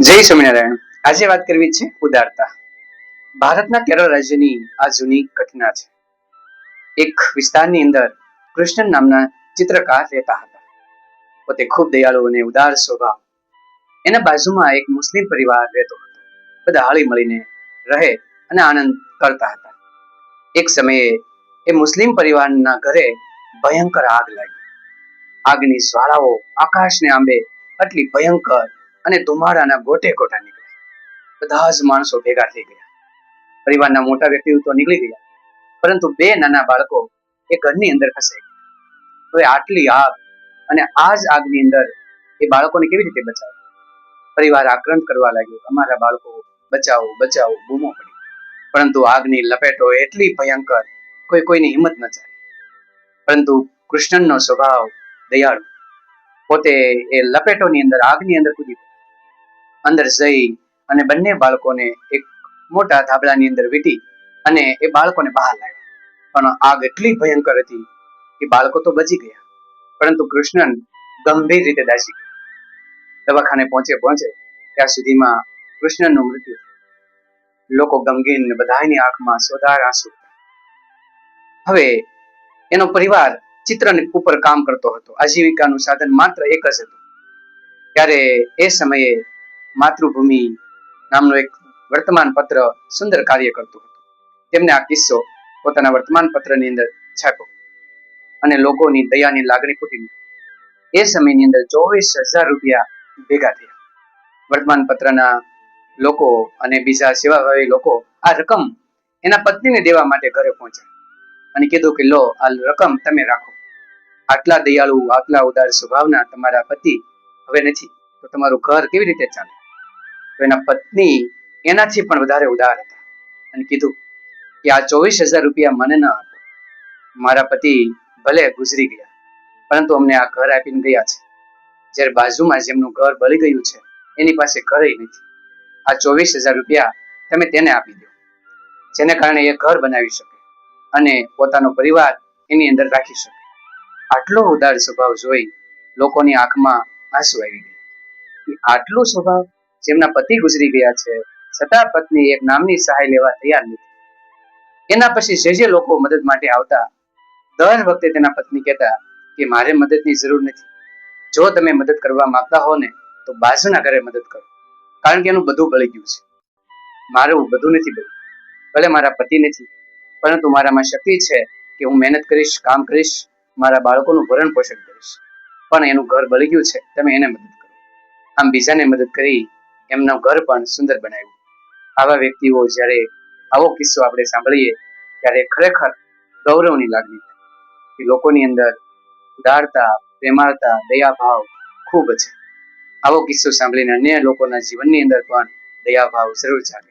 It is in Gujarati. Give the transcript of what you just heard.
જય સ્વામિનારાયણ. આજે વાત કરવી છે ઉદારતા. ભારતના કેરળ રાજ્યની આ જૂની ઘટના છે. એક વિસ્તારની અંદર કૃષ્ણ નામના ચિત્રકાર રહેતા હતા. પોતે ખૂબ દયાળુ અને ઉદાર સ્વભાવ. એના બાજુમાં એક મુસ્લિમ પરિવાર રહેતો હતો. બધા હળી મળીને રહે અને આનંદ કરતા હતા. એક સમયે એ મુસ્લિમ પરિવારના ઘરે ભયંકર આગ લાગી. આગની જ્વાળાઓ આકાશને આંબે આટલી ભયંકર અને ધુમાડાના ગોટે ગોટા નીકળ્યા. બધા જ માણસો ભેગા થઈ ગયા. પરિવારના મોટા વ્યક્તિઓ તો નીકળી ગયા, પરંતુ બે નાના બાળકો એ ઘરની અંદર ફસાઈ ગયા. હવે આટલી આગ અને આ જ આગની અંદર એ બાળકોને કેવી રીતે બચાવે? પરિવાર આક્રંદ કરવા લાગ્યો, અમારા બાળકો બચાવો બચાવો, બૂમો પડી. પરંતુ આગની લપેટો એટલી ભયંકર, કોઈની હિંમત ન ચાલી. પરંતુ કૃષ્ણનો સ્વભાવ દયાળુ. પોતે એ લપેટોની અંદર, આગની અંદર કૂદી અંદર જઈ અને બંને બાળકોને એક મોટા ધાબળાની અંદર વીંટી અને એ બાળકોને બહાર લાવ્યા. પણ આગ એટલી ભયંકર હતી કે બાળકો તો બચી ગયા, પરંતુ કૃષ્ણ ગંભીર રીતે દાઝી ગયા. દવાખાને પહોંચે ત્યાં સુધીમાં કૃષ્ણનું મૃત્યુ થયું. લોકો ગમગીન, બધાની આંખમાં સોધાર આંસુ. હવે એનો પરિવાર ચિત્ર ઉપર કામ કરતો હતો. આજીવિકાનું સાધન માત્ર એક જ હતું. ત્યારે એ સમયે માતૃભૂમિ નામનું એક વર્તમાન પત્ર સુંદર કાર્ય કરતું હતું. તેમને આ કિસ્સો પોતાના વર્તમાન પત્રની અંદર છાપ્યો અને લોકોની દયાની લાગણી ફૂટી નીકળી. એ સમયની અંદર 24,000 રૂપિયા ભેગા થયા. વર્તમાન પત્રના લોકો અને બીજા સેવાભાવી લોકો આ રકમ એના પત્નીને દેવા માટે ઘરે પહોંચ્યા અને કીધું કે લો, આ રકમ તમે રાખો. આટલા દયાળુ, આટલા ઉદાર સ્વભાવના તમારા પતિ હવે નથી, તો તમારું ઘર કેવી રીતે ચાલે? તો એના પત્ની એનાથી પણ વધારે ઉદાર હતા અને કીધું કે આ 24,000 રૂપિયા મને ન આપો. મારા પતિ ભલે ગુજરી ગયા, પરંતુ અમને આ ઘર આપીને ગયા છે. જ્યારે બાજુમાં જેમનું ઘર બળી ગયું છે એની પાસે ઘર નથી. આ 24,000 રૂપિયા તમે તેને આપી દો, જેને કારણે એ ઘર બનાવી શકે અને પોતાનો પરિવાર એની અંદર રાખી શકે. આટલો ઉદાર સ્વભાવ જોઈ લોકોની આંખમાં આંસુ આવી ગયા. આટલો સ્વભાવ, જેમના પતિ ગુજરી ગયા છે છતાં પત્ની એક નામની સહાય લેવા તૈયાર નથી. એના પછી જે લોકો મદદ માટે આવતા, દર વખતે તેના પત્ની કહેતા કે મારે મદદની જરૂર નથી. જો તમે મદદ કરવા માંગતા હો ને તો બાજુના ઘરે મદદ કરો, કારણ કે એનું બધું બળી ગયું છે. મારું બધું નથી બળ્યું. ભલે મારા પતિ નથી, પરંતુ મારામાં શક્તિ છે કે હું મહેનત કરીશ, કામ કરીશ, મારા બાળકોનું ભરણ પોષણ કરીશ. પણ એનું ઘર બળી ગયું છે, તમે એને મદદ કરો. આમ બીજાને મદદ કરી એમનું ઘર પણ સુંદર બનાવ્યું. આવા વ્યક્તિઓ જ્યારે આવો કિસ્સો આપણે સાંભળીએ ત્યારે ખરેખર ગૌરવની લાગણી થાય કે લોકોની અંદર ઉદારતા, પ્રેમાળતા, દયાભાવ ખૂબ છે. આવો કિસ્સો સાંભળીને અન્ય લોકોના જીવનની અંદર પણ દયાભાવ જરૂર જાગે.